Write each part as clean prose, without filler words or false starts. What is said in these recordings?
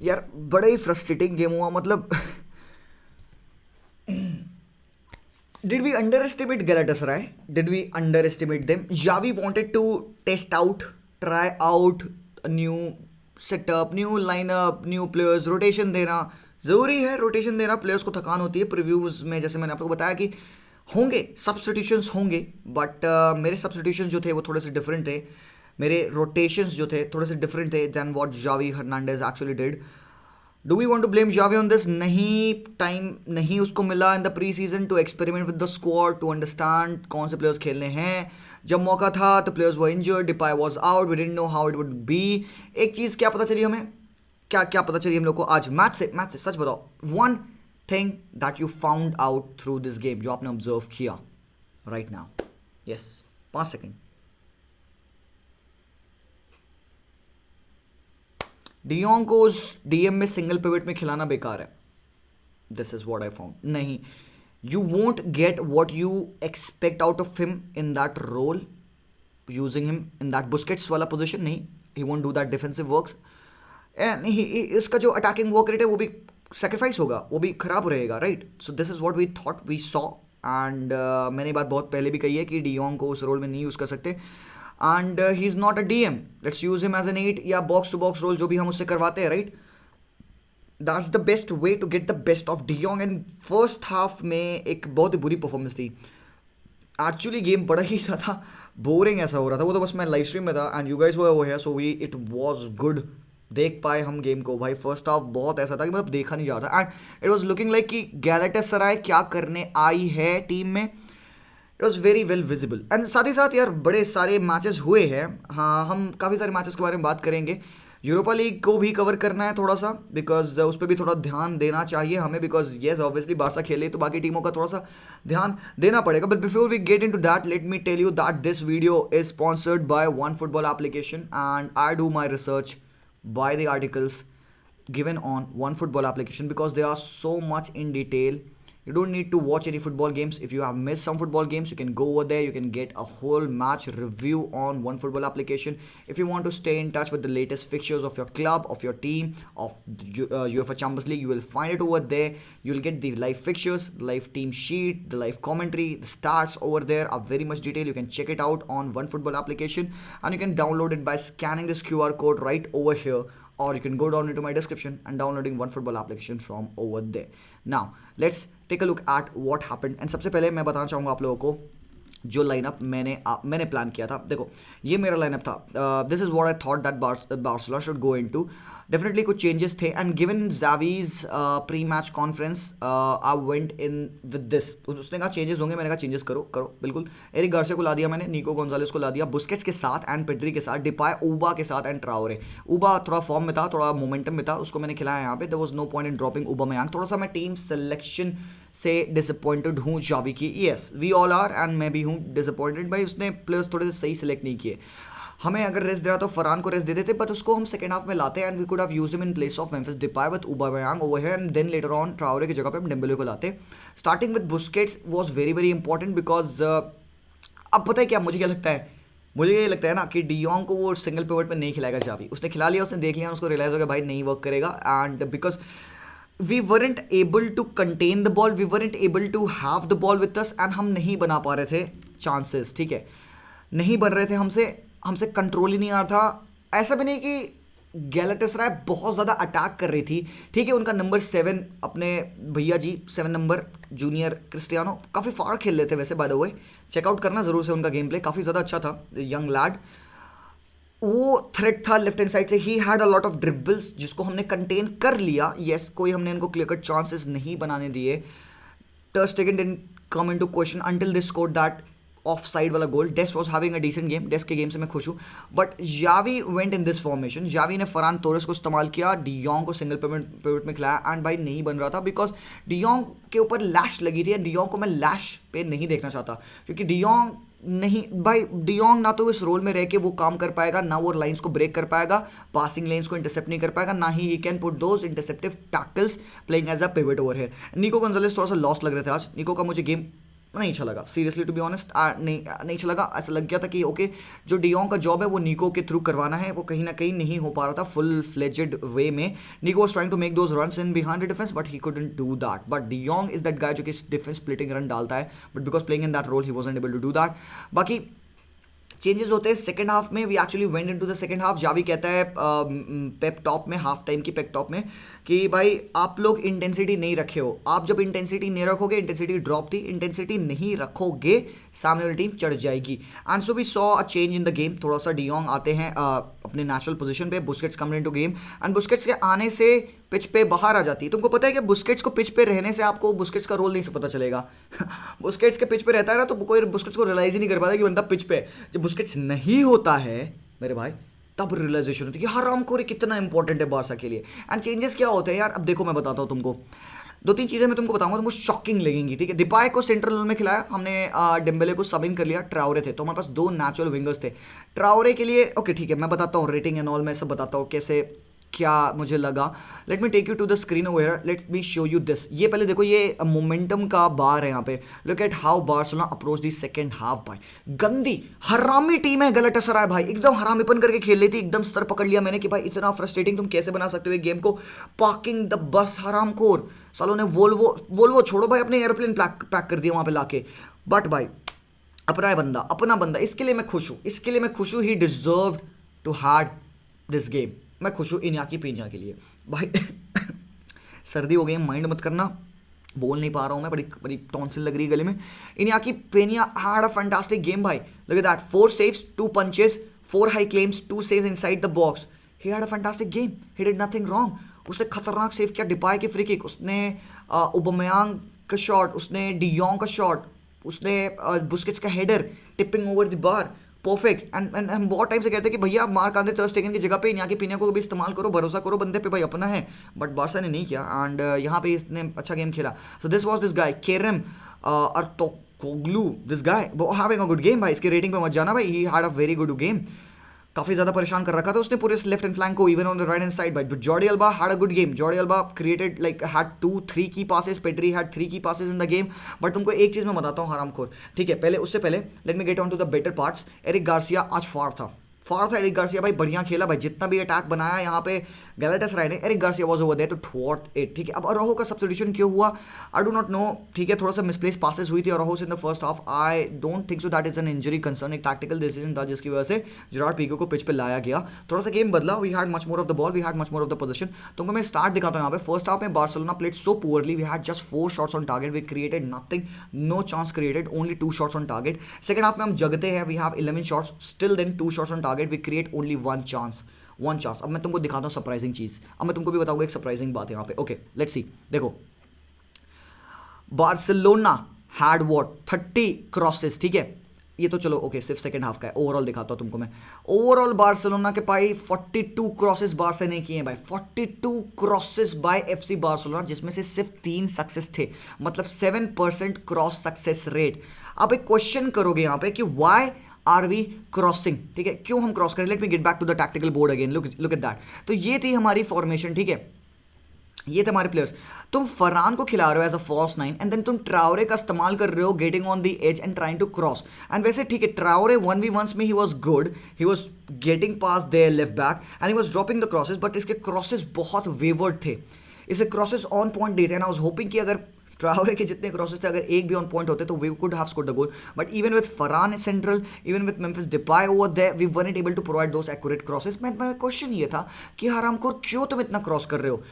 यार बड़ा ही frustrating game हुआ मतलब did we underestimate Galatasaray? Did we underestimate them? Javi wanted to test out, try out a new setup, new lineup, new players, rotation देना ज़रूरी है। Rotation देना players को थकान होती है। प्रीव्यूज में जैसे मैंने आपको बताया कि होंगे सब्स्टिट्यूशंस होंगे, बट मेरे सब्स्टिट्यूशंस जो थे वो थोड़े से डिफरेंट थे। मेरे रोटेशंस जो थे थोड़े से डिफरेंट थे than what Xavi Hernandez actually did. Do we want to blame Xavi on this? नहीं, टाइम नहीं उसको मिला in the pre season to experiment with the squad, to understand कौन से प्लेयर्स खेलने हैं। जब मौका था तो players were injured, Depay was out, we didn't know how it would be. एक चीज़ क्या पता चली हमें, क्या क्या पता चली हम लोग को आज मैच से सच बताओ। One thing that you found out through this game, जो आपने ऑब्जर्व किया right now. Yes, 5 second. De Jong को उस डीएम में सिंगल पिवट में खिलाना बेकार है। This is what I found. नहीं, you won't get what you expect out of him in that role, using him in that Busquets वाला पोजिशन। नहीं, he won't do that defensive works and इसका जो attacking work rate है वो भी sacrifice होगा, वो भी खराब रहेगा, right. So this is what we thought we saw and मैंने बात बहुत पहले भी कही है कि डियोंग को उस रोल में नहीं यूज़ कर सकते and he is not a DM. Let's use him as an 8 या बॉक्स टू बॉक्स रोल जो भी हम उससे करवाते हैं, right. That's the best way to get the best of de Jong. And first half में एक बहुत ही बुरी परफॉर्मेंस थी एक्चुअली। गेम बड़ा ही ज़्यादा बोरिंग ऐसा हो रहा था, वो तो बस मैं लाइव स्ट्रीम में था and you guys were over here, so we it was good. देख पाए हम गेम को भाई। फर्स्ट हाफ बहुत ऐसा था कि मतलब देखा नहीं जा रहा था and it was looking like कि गैलेटासराय क्या करने आई है टीम में। It was very well visible and साथ ही साथ यार बड़े सारे मैचेस हुए हैं। हाँ, हम काफ़ी सारे मैचेस के बारे में बात करेंगे। यूरोपा लीग को भी कवर करना है थोड़ा सा, बिकॉज उस पर भी थोड़ा ध्यान देना चाहिए हमें, बिकॉज येस ऑब्वियसली बारसा खेले तो बाकी टीमों का थोड़ा सा ध्यान देना पड़ेगा। But before we get into that, let me tell you that this video is sponsored by one football application and I do my research by the articles given on OneFootball application because they are so much in detail. You don't need to watch any football games. If you have missed some football games, you can go over there. You can get a whole match review on OneFootball application. If you want to stay in touch with the latest fixtures of your club, of your team, of UEFA Champions League, you will find it over there. You'll get the live fixtures, the live team sheet, the live commentary, the stats over there are very much detailed. You can check it out on OneFootball application and you can download it by scanning this QR code right over here, or you can go down into my description and downloading OneFootball application from over there. Now let's take a look at what happened. And सबसे पहले मैं बताना चाहूँगा आप लोगों को जो lineup मैंने प्लान किया था। देखो ये मेरा लाइनअप था। This is what I thought that Barcelona should go into. Definitely कुछ चेंजेस थे and given Xavi's pre match conference I went in with this. उसने कहा चेंजेस होंगे, मैंने कहा चेंजेस करो करो बिल्कुल। एरिक गार्सिया को ला दिया मैंने, निको गोंजालेस को ला दिया, बुस्केट्स के साथ एंड पेड्री के साथ, डिपाय ऊबा के साथ एंड ट्राओरे। ऊबा थोड़ा फॉर्म में था, थोड़ा मोमेंटम में था, उसको मैंने खिलाया यहाँ पे। There was no point in dropping Aubameyang. थोड़ा सा मैं टीम सिलेक्शन से डिसअपॉइंटेड हूँ जावी की। Yes we all are and मैं भी हूँ डिसअपॉइंटेड भाई। उसने प्लेयर्स थोड़े से सही सिलेक्ट नहीं किए। हमें अगर रेस्ट दे रहा तो फरहान को रेस्ट दे देते, बट उसको हम सेकंड हाफ में लाते and we could have used him in place of Memphis Depay with Aubameyang over here and then later on Traore की जगह पे हम डेम्बेले को लाते। Starting with Busquets was very very important because अब पता है क्या मुझे क्या लगता है, मुझे ये लगता है ना कि डियोंग को वो सिंगल पिवट में नहीं खिलाएगा जावी। उसने खिला लिया, उसने देख लिया, उसको रियलाइज हो गया भाई नहीं वर्क करेगा and because we weren't able to contain the ball, we weren't able to have the ball with us and हम नहीं बना पा रहे थे चांसेस, ठीक है, नहीं बन रहे थे हमसे, हमसे कंट्रोल ही नहीं आ रहा था। ऐसा भी नहीं कि गैलेटासराय बहुत ज़्यादा अटैक कर रही थी, ठीक है। उनका नंबर 7 अपने भैया जी 7 नंबर जूनियर क्रिस्टियानो काफ़ी फाड़ खेल लेते वैसे, बाय द वे चेकआउट करना ज़रूर से, उनका गेम प्ले काफ़ी ज़्यादा अच्छा था। यंग लैड वो थ्रेट था लेफ्ट हैंड साइड से, ही had a lot of dribbles जिसको हमने कंटेन कर लिया। येस कोई हमने इनको क्लियर कट चांसेस नहीं बनाने दिए। Ter Stegen didn't come into question until they scored that offside वाला goal. Dest was having a decent game, Dest के गेम से मैं खुश हूँ, but Xavi went in this formation. Xavi ने फरहान तोरेस को इस्तेमाल किया, डियोंग को सिंगल पिवट में खिलाया एंड भाई नहीं बन रहा था बिकॉज डियोंग के ऊपर लैश लगी थी एंड डियोंग को मैं लैश पे नहीं देखना चाहता, क्योंकि डियोंग नहीं भाई, डियोंग ना तो इस रोल में रह के वो काम कर पाएगा, ना वो लाइंस को ब्रेक कर पाएगा, पासिंग लेन्स को इंटरसेप्ट नहीं कर पाएगा, ना he can put those interceptive tackles playing as a pivot over here. Nico Gonzalez थोड़ा सा लॉस लग रहे थे आज। निको का मुझे गेम नहीं अच्छा लगा सीरियसली टू बी ऑनेस्ट, नहीं अच्छा लगा। ऐसा लग गया था कि ओके जो डियोंग का जॉब है वो निको के थ्रू करवाना है, वो कहीं ना कहीं नहीं हो पा रहा था फुल फ्लेजेड वे में। Nico was trying to make those runs in behind the defence but he couldn't do that. But de Jong is that guy जो कि डिफेंस स्प्लिटिंग रन डालता है, but because playing in that role he wasn't able to do that. बाकी changes होते हैं second half में, we actually went into the second half. Xavi कहता है पेप टॉप में, हाफ टाइम की पेप टॉप में, कि भाई आप लोग इंटेंसिटी नहीं रखे हो, आप जब इंटेंसिटी नहीं रखोगे, इंटेंसिटी ड्रॉप थी, इंटेंसिटी नहीं रखोगे सामने वाली टीम चढ़ जाएगी। And so we saw a change in the game, थोड़ा सा डियोंग आते हैं अपने नेचुरल पोजीशन पे, Busquets come into game and Busquets के आने से पिच पे बाहर आ जाती है। तुमको पता है कि बुस्केट्स को पिच पे रहने से आपको बुस्केट्स का रोल नहीं से पता चलेगा बुस्केट्स के पिच पे रहता है ना तो कोई बुस्केट्स को रियलाइज ही नहीं कर पाता कि बंदा पिच पे। जब बुस्केट्स नहीं होता है मेरे भाई तब रियलाइजेशन होती है कि हरामखोरी कितना इंपॉर्टेंट है बारसा के लिए। एंड चेंजेस क्या होते हैं यार, अब देखो मैं बताता हूँ तुमको, दो तीन चीज़ें मैं तुमको बताऊंगा, तुमको शॉकिंग लगेंगी, ठीक है। डिपाई को सेंट्रल रोल में खिलाया हमने, डेम्बेले को सबिंग कर लिया, ट्राउरे थे, तो हमारे पास दो नेचुरल विंगर्स थे। ट्राउरे के लिए ओके ठीक है, मैं बताता हूँ रेटिंग एंड ऑल, मैं सब बताता हूँ कैसे क्या मुझे लगा। Let me take you to the screen over, let's me show you this. ये पहले देखो, ये मोमेंटम का बार है यहाँ पे, look at how Barcelona approach the second half. भाई गंदी हरामी टीम है गैलाटासराय भाई, एकदम हरामीपन करके खेल रही थी, एकदम स्तर पकड़ लिया मैंने कि भाई इतना फ्रस्ट्रेटिंग तुम कैसे बना सकते हो एक गेम को। पार्किंग द बस हरामखोर सालों ने, वोल्वो छोड़ो भाई, अपने एरोप्लेन पैक कर दिया वहाँ पे लाके। बट भाई अपना बंदा, इसके लिए मैं खुश हूँ, he deserved to had this game. मैं खुश हूँ इन्याकी पीनिया के लिए भाई सर्दी हो गई, माइंड मत करना, बोल नहीं पा रहा हूँ मैं, बड़ी बड़ी टॉन्सिल लग रही है गले में। इन्याकी पेनिया हैड अ फैंटास्टिक गेम भाई, look at that, 4 saves 2 punches 4 high claims 2 saves inside the box, he had a fantastic game, he did nothing wrong। उसने खतरनाक सेव किया, डिपाई की फ्री किक, उसने ओबामेयांग का शॉट, उसने डियोंग का shot, उसने बुस्केट्स का header tipping over the bar, perfect. And हम बहुत टाइम से कहते हैं कि भैया मार्क आंद्रे ter Stegen की जगह पे यहाँ के पीने को भी इस्तेमाल करो, भरोसा करो बंदे पे, भाई अपना है। बट बारसा ने नहीं किया एंड यहाँ पे इसने अच्छा गेम खेला। So this was this guy Kerem Akturkoglu, this guy having a good game भाई, इसकी रेटिंग पे मत जाना भाई, he had a very good game. काफ़ी ज़्यादा परेशान कर रखा था उसने पूरे लेफ्ट हैंड फ्लैंक को, even on the right hand side. But Jordi Alba had a good game, Jordi Alba created like had 2-3 की पासेस, पेड्री हैड 3 की passes in the game. But तुमको एक चीज़ मैं बताता हूँ हरामखोर, ठीक है, पहले उससे पहले let me get on to the better parts. Eric Garcia आज फार था एरिक गार्सिया भाई, बढ़िया खेला भाई, जितना भी अटैक बनाया यहाँ पे गैलाटासराय ने, Eric Garcia was over there to thwart it, ठीक है। अब अरोहो का सब्स्टिट्यूशन क्यों हुआ आई डू नॉट नो, ठीक है, थोड़ा सा मिसप्लेस पासेस हुई थी अरोहो से in the first half, I don't think so that is an injury concern, एक टैक्टिकल डिसीजन था जिसकी वजह से जेरार्ड पीके को पिच पे लाया गया, थोड़ा सा गेम बदला, we had much more of the ball, we had much more of the position. तुमको मैं स्टार्ट दिखाता हूँ यहाँ पे, फर्स्ट हाफ में Barcelona played so poorly, we had just 4 shots on target, we created nothing, no chance created, only 2 shots on target. Second half में हम जगते हैं, we have 11 shots, still then 2 shots on target, we create only one chance. अब मैं तुमको दिखाता हूँ surprising चीज, अब मैं तुमको भी बताऊंगा एक सरप्राइजिंग बात यहाँ पे। ओके लेट्स सी, देखो बार्सिलोना हैड व्हाट 30 क्रॉसेस, ठीक है, ये तो चलो ओके सिर्फ सेकंड हाफ का है, ओवरऑल दिखाता हूँ तुमको मैं। ओवरऑल बार्सिलोना के पाई 42 क्रॉसेस बारसा ने किए हैं भाई, 42 क्रॉसेस बाय एफसी बार्सिलोना, जिसमें से सिर्फ 3 सक्सेस थे, मतलब 7% क्रॉस सक्सेस रेट। अब एक क्वेश्चन करोगे यहाँ पे कि वाई आर वी क्रॉसिंग, ठीक है, क्यों हम क्रॉस करें। Let me get back to the tactical board again, look at that. तो ये थी हमारी फॉर्मेशन, ठीक है, ये थे हमारे प्लेयर्स। तुम फरहान को खिला रहे हो as a false 9 and then तुम ट्राउरे का इस्तेमाल कर रहे हो getting on the edge and trying to cross. And वैसे ठीक है, ट्राउरे 1v1s में he was good, he was getting past their left back and he was dropping the crosses, but इसके क्रॉसेस बहुत वेवर्ड थे, इसे क्रॉसेस ऑन पॉइंट देते हैं। आई वाज होपिंग कि अगर ट्रावरे के जितने क्रॉसेस थे अगर एक भी ऑन पॉइंट होते तो we could have scored the goal, but even with Ferran central, even with Memphis Depay over there, we weren't able to provide those accurate crosses। मैं क्वेश्चन ये था कि हरामखोर क्यों तुम इतना क्रॉस कर रहे हो।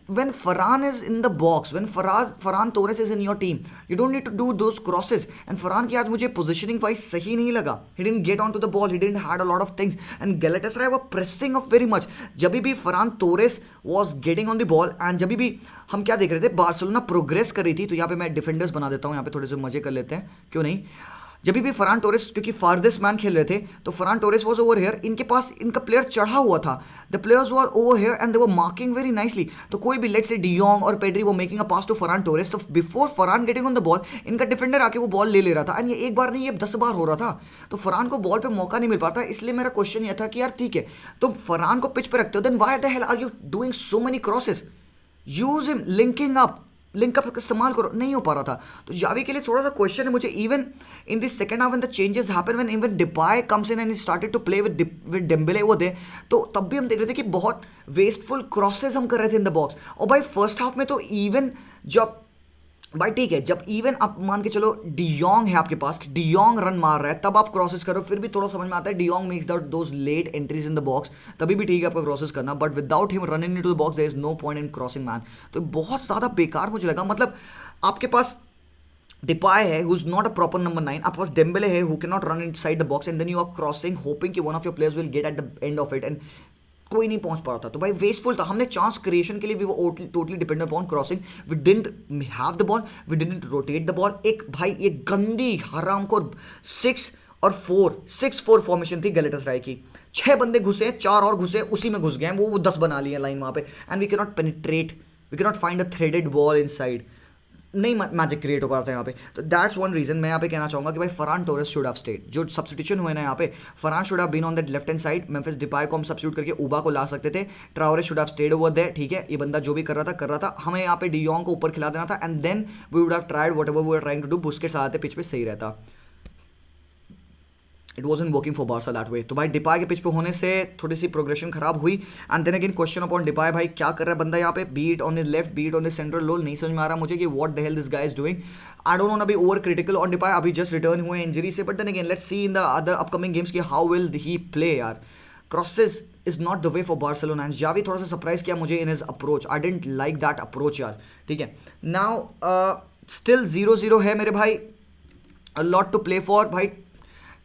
When Farhan is in the box, when Farhan Torres is in your team, you don't need to do those crosses। And Farhan की आज मुझे positioning wise सही नहीं लगा, he didn't get onto the ball, he didn't had a lot of things, and Galatasaray were pressing up very much। जब भी Farhan Torres was getting on the ball and जब भी हम क्या देख रहे थे, बार्सिलोना प्रोग्रेस कर रही थी। तो यहाँ पे मैं डिफेंडर्स बना देता हूँ, यहाँ पे थोड़े से मजे कर लेते हैं, क्यों नहीं। जब भी फरहान टोरेस, क्योंकि फारदेस्ट मैन खेल रहे थे, तो Ferran Torres was over here, इनके पास इनका प्लेयर चढ़ा हुआ था, the players were over here and they were marking very nicely. तो कोई भी लेट्स से डियोंग और पेड्री वो making a pass to Ferran Torres, तो before Ferran getting on the ball इनका डिफेंडर आके वो बॉल ले रहा था, एंड ये एक बार नहीं ये 10 बार हो रहा था, तो फरहान को बॉल पे मौका नहीं मिल पाता। इसलिए मेरा क्वेश्चन ये था कि यार ठीक है, तुम फरहान को पिच पे रखते हो, then why the hell are you doing so many crosses, use him linking up, linkup का इस्तेमाल करो, नहीं हो पा रहा था। तो जावी के लिए थोड़ा सा क्वेश्चन है मुझे, even in this second half when the changes happen, when even Depay comes in and started to play with Dembele वो दे, तो तब भी हम देख रहे थे कि बहुत वेस्टफुल क्रॉसेस हम कर रहे थे इन द बॉक्स। और भाई फर्स्ट हाफ में तो इवन जब भाई ठीक है, जब इवन आप मान के चलो डियोंग है आपके पास, डियोंग रन मार रहा है, तब आप क्रॉसेस करो, फिर भी थोड़ा समझ में आता है de Jong makes those late entries in the box, तभी भी ठीक है आपको क्रॉसेस करना, but without him running into the box there is no point in crossing man. तो बहुत ज़्यादा बेकार मुझे लगा। मतलब आपके पास डिपाय है who's not a proper number 9, आपके पास डेम्बेले है who cannot run inside the box, and then you are crossing hoping कि one of your players will get at the end of it, and कोई नहीं पहुंच पा रहा था। तो भाई वेस्टफुल था। हमने चांस क्रिएशन के लिए भी वो totally dependent upon crossing, we didn't have the ball, we didn't rotate the ball. एक भाई ये गंदी हराम को 6-4 फॉर्मेशन थी गैलेटासराय की, 6 बंदे घुसे, 4 और घुसे, उसी में घुस गए, वो 10 बना लिए लाइन वहाँ पे, and we can not penetrate, we can not find a threaded ball inside, नहीं मैजिक क्रिएट हो पा रहा था यहाँ पे। तो दैट्स वन रीजन मैं यहाँ पे कहना चाहूँगा कि भाई Ferran Torres should have stayed. जो सब्स्टिट्यूशन हुए ना यहाँ पे, Ferran should have been on that left hand side, Memphis Depay को हम सब्स्टिट्यूट करके उबा को ला सकते थे, Traore should have stayed over there, ठीक है, ये बंदा जो भी कर रहा था, हमें यहाँ पे डियोंग को ऊपर खिला देना था, and then we would have tried whatever we were trying to do, Busquets आते पिच पे सही रहता। It was in working for Barca that way. तो भाई डिपाय के पिच पे होने से थोड़ी सी प्रोग्रेशन खराब हुई, and then again question upon Depay, भाई क्या कर रहा है बंदा यहाँ पे, be it on the left, be it on the central role, नहीं समझ में आ रहा मुझे कि what the hell this guy is doing. I don't want to be over critical on Depay, अभी जस्ट रिटर्न हुए इंजरी से, but then again let's see in the other upcoming games की हाउ विल ही प्ले यार। Crosses is not the way for Barcelona, and Xavi थोड़ा सा surprise किया मुझे in his approach, I didn't like that approach यार, ठीक है। Now still 0-0 है मेरे भाई, a lot to play for. भाई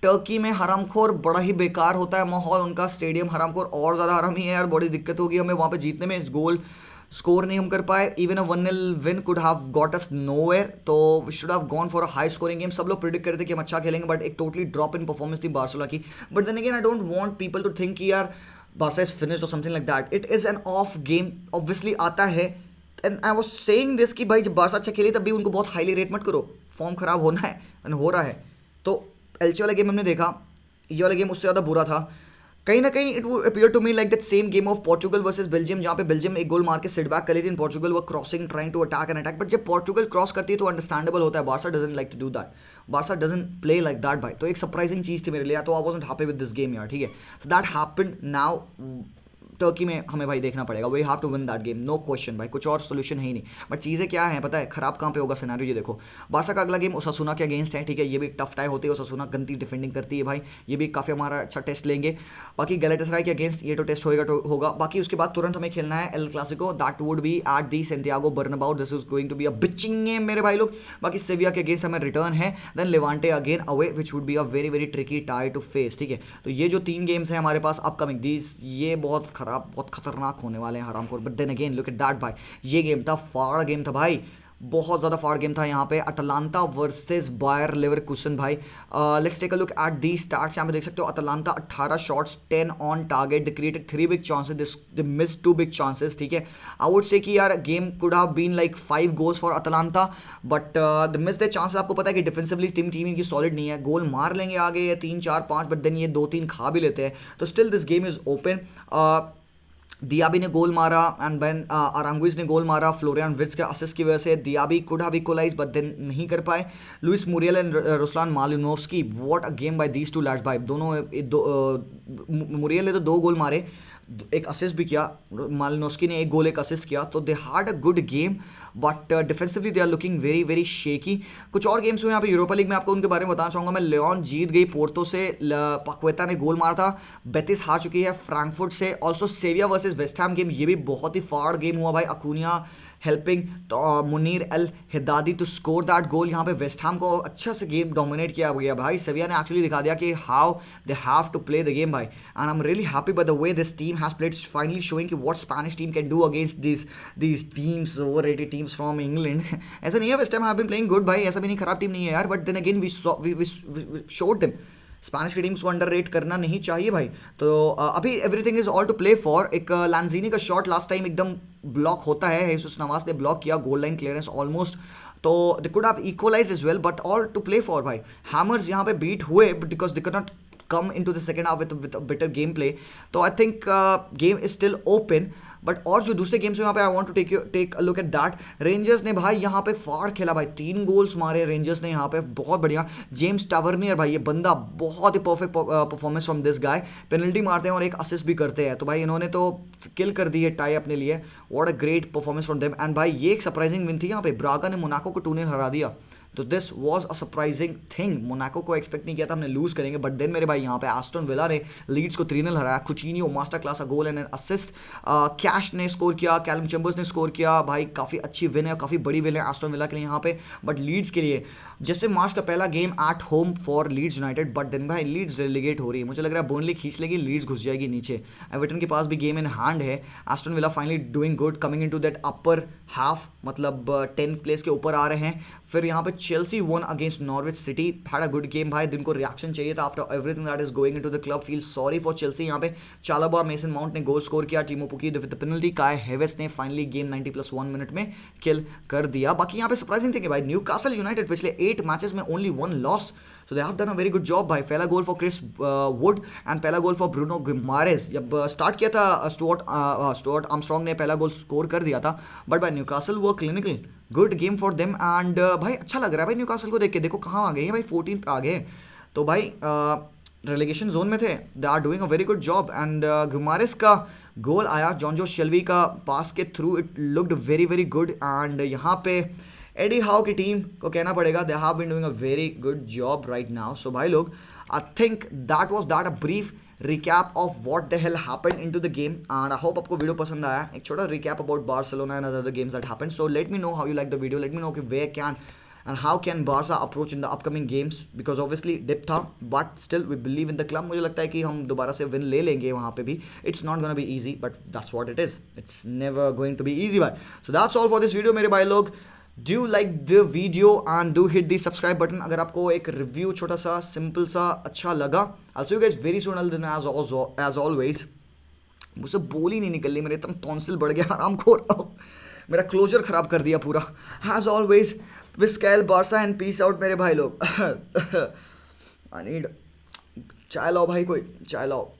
टर्की में हरामखोर बड़ा ही बेकार होता है माहौल, उनका स्टेडियम हरामखोर और ज़्यादा हरामी है यार, बड़ी दिक्कत होगी हमें वहाँ पे जीतने में। इस गोल स्कोर नहीं हम कर पाए, even a 1-0 win could have got us nowhere, तो we should have gone for a high scoring game. सब लोग प्रिडिक्ट कर रहे थे कि हम अच्छा खेलेंगे, बट एक टोटली ड्रॉप इन परफॉर्मेंस थी बार्सिलोना की। But then again I don't want people to think कि यार बार्सा इज फिनिश्ड और something like that, it is an off game, obviously आता है। And I was saying this कि भाई जब बार्सा अच्छा खेले तब भी उनको बहुत हाईली रेट मत करो, फॉर्म खराब होना है एंड हो रहा है। तो एलसी वाला गेम हमने देखा, ये वाला गेम उससे ज़्यादा बुरा था कहीं ना कहीं। It would appear to me like that same game of Portugal versus Belgium, जहाँ पे बेल्जियम एक गोल मार के सिट बैक कर लेती है, पोर्चुगल वो crossing trying to attack and attack, but जब पोर्चुगल क्रॉस करती है तो अंडरस्टैंडेबल होता है, Barca doesn't like to do that, Barca doesn't play like that भाई। तो एक सरप्राइजिंग चीज़ थी मेरे लिए, तो I wasn't happy with this game यार, ठीक है। So that happened. Now Turkey में हमें भाई देखना पड़ेगा, we have to win that game, no question भाई, कुछ और सोल्यूशन है ही नहीं। बट चीज़ें क्या हैं पता है, खराब कहाँ पे होगा सिनेरियो, ये देखो बार्सा का अगला गेम ओसासुना के अगेंस्ट है, ठीक है, ये भी टफ टाई होती है, ओसासुना गंदी डिफेंडिंग करती है भाई, ये भी काफ़ी हमारा अच्छा टेस्ट लेंगे। बाकी गैलेटासराय के अगेंस्ट ये तो टेस्ट होगा। बाकी उसके बाद तुरंत हमें खेलना है El Clasico, that would be at the Santiago Bernabeu, this is going to be a bitching game मेरे भाई लोग। बाकी सेविया के अगेंस्ट हमें रिटर्न है, then Levante again away, which would be a very very tricky tie to face, ठीक है। तो ये जो 3 गेम्स हैं हमारे पास अपकमिंग, दीज ये बहुत खराब बहुत खतरनाक होने वाले हैं हरामखोर। But then again look at that भाई, ये गेम था फाड़ गेम था भाई, बहुत ज़्यादा फाड़ गेम था यहाँ पे, अटलांटा वर्सेस बायर लेवरकुसन भाई। Let's take a look at the stats, यहाँ पे देख सकते हो Atalanta 18 shots 10 on target, they created 3 big chances, they miss 2 big chances, ठीक है। आई वुड से कि यार game could have been like 5 goals for Atalanta, but they miss the chances. आपको पता है कि डिफेंसिवली टीम इनकी सॉलिड नहीं है, गोल मार लेंगे आगे ये 3-4-5, बट देन ये 2-3 खा भी लेते हैं, तो still this game is open. Diaby ने गोल मारा एंड बेन अरांगुइज ने गोल मारा, फ्लोरियन विट्स के असिस्ट की वजह से Diaby could have equalize, but then नहीं कर पाए। Luis Muriel and Ruslan Malinovskyi, what a game by these 2 lads भाई, दोनों मुरियल ने तो 2 गोल मारे, एक असिस्ट भी किया, मालिनोव्स्की ने 1 गोल 1 असिस्ट किया, तो they had a good game, but defensively they are looking very very shaky. कुछ और गेम्स हुए यहाँ पे यूरोपा लीग में, आपको उनके बारे में बताना चाहूँगा मैं। लियोन जीत गई पोर्तो से, पक्वेता ने गोल मारा था, बेटिस हार चुकी है फ्रैंकफर्ट से। Also सेविया versus West Ham game, ये भी बहुत ही फाड़ गेम हुआ भाई, अकूनिया हेल्पिंग तो मुनीर अल हिदादी टू स्कोर दैट गोल। यहाँ पे वेस्ट हैम को अच्छा से गेम डोमिनेट किया गया भाई, सेविया ने एक्चुअली दिखा दिया कि how they have to play the game भाई, and I am really happy by the way this team has played, finally showing कि what Spanish team can do against these teams, overrated teams from England. ऐसा नहीं है, West Ham have been playing good भाई, ऐसा भी नहीं खराब team नहीं है यार, but then again we showed them, Spanish की टीम्स को अंडर रेट करना नहीं चाहिए भाई। तो अभी everything is all to play for. एक लांजीनी का शॉट लास्ट टाइम एकदम ब्लॉक होता है, हेसुस नवाज ने ब्लॉक किया, गोल लाइन क्लियरेंस ऑलमोस्ट, तो they could have equalise as well, but all to play for भाई। हैमर्स यहाँ पे बीट हुए, but because they could not come into the second half with a better gameplay. तो I think game is still open. But और जो दूसरे games यहाँ पे I want to take a look at that. Rangers ने भाई यहाँ पे फाड़ खेला भाई, 3 गोल्स मारे रेंजर्स ने यहाँ पे, बहुत बढ़िया. जेम्स टावर्नियर भाई, ये बंदा बहुत ही perfect performance from this guy. Penalty मारते हैं और एक असिस्ट भी करते हैं, तो भाई इन्होंने तो किल कर दी है टाई अपने लिए. What a great performance from them. And भाई ये एक सरप्राइजिंग विन थी यहाँ पे, ब्रागा ने मोनाको को 2-0 हरा दिया. तो this was a surprising thing. Monaco को एक्सपेक्ट नहीं किया था हमने लूज करेंगे, बट देन मेरे भाई यहाँ पे एस्टन विला ने लीड्स को 3-0 हराया. Coutinho master class, a goal and an assist. Cash ने स्कोर किया, कैलम चेम्बर्स ने स्कोर किया. भाई काफ़ी अच्छी विन है, काफ़ी बड़ी विन है एस्टन विला के लिए यहाँ पे. बट लीड्स के लिए जैसे मार्च का पहला game at home for Leeds United, but then भाई लीड्स रेलीगेट हो रही है. मुझे लग रहा है बर्नली खींच लेगी, लीड्स घुस जाएगी नीचे. एवर्टन के पास भी गेम इन हैंड है. Aston villa finally doing good, coming into that upper half, मतलब 10th प्लेस के ऊपर आ रहे हैं. फिर यहाँ पे Chelsea one against Norwich city, had a good game भाई. दिन को रिएक्शन चाहिए था after everything that is going into the club. Feel sorry for Chelsea. यहाँ पे चालाबा मेसन माउंट ने गोल स्कोर किया, टीमो पुकी विद द पेनल्टी. काय हेवेस ने फाइनली गेम 90+1 मिनट में किल कर दिया. बाकी यहाँ पे सरप्राइजिंग थिंग है भाई, न्यूकासल यूनाइटेड पिछले 8 मैचेस में only 1 loss. So they have done a very good job भाई. पहला goal for Chris Wood and पहला गोल फॉर ब्रूनो गिमारेज. जब स्टार्ट किया था स्टुअर्ट आर्मस्ट्रॉन्ग ने पहला गोल स्कोर कर दिया था. बट भाई न्यूकासल वो clinical good game for them. And भाई अच्छा लग रहा है भाई न्यूकासल को देख के. देखो कहाँ आ गए हैं भाई, 14 पे आ गए. तो भाई रेलीगेशन जोन में थे. They are doing a very good job. And Guimaraes का गोल आया जॉन शेल्वी का पास के थ्रू. It looked very very good. And यहाँ पे एडी हाउ की टीम को कहना पड़ेगा, they have been doing a very good job right now. So भाई लोग, I think that was that a brief recap of what the hell happened into the game. And I hope आपको video पसंद आया. एक छोटा recap about Barcelona and other games that happened. So let me know how you like the video. Let me know कि where can and how can Barca approach in the upcoming games, because obviously dip था, but still we believe in the club. मुझे लगता है कि हम दोबारा से win ले लेंगे वहाँ पे भी. It's not gonna be easy, but that's what it is. It's never going to be easy भाई. So that's all for this video मेरे भाई लोग. Do like the video and do hit the subscribe button अगर आपको एक review छोटा सा simple सा अच्छा लगा. I'll see you guys very soon. As always, मुझसे बोल ही नहीं निकल रही, मेरे एकदम टॉन्सिल बढ़ गया, आराम खोर मेरा क्लोजर खराब कर दिया पूरा. As always, विस्कैल बार्सा एंड पीस आउट मेरे भाई लोग. आई नीड चाय लाओ भाई, कोई चाय लाओ.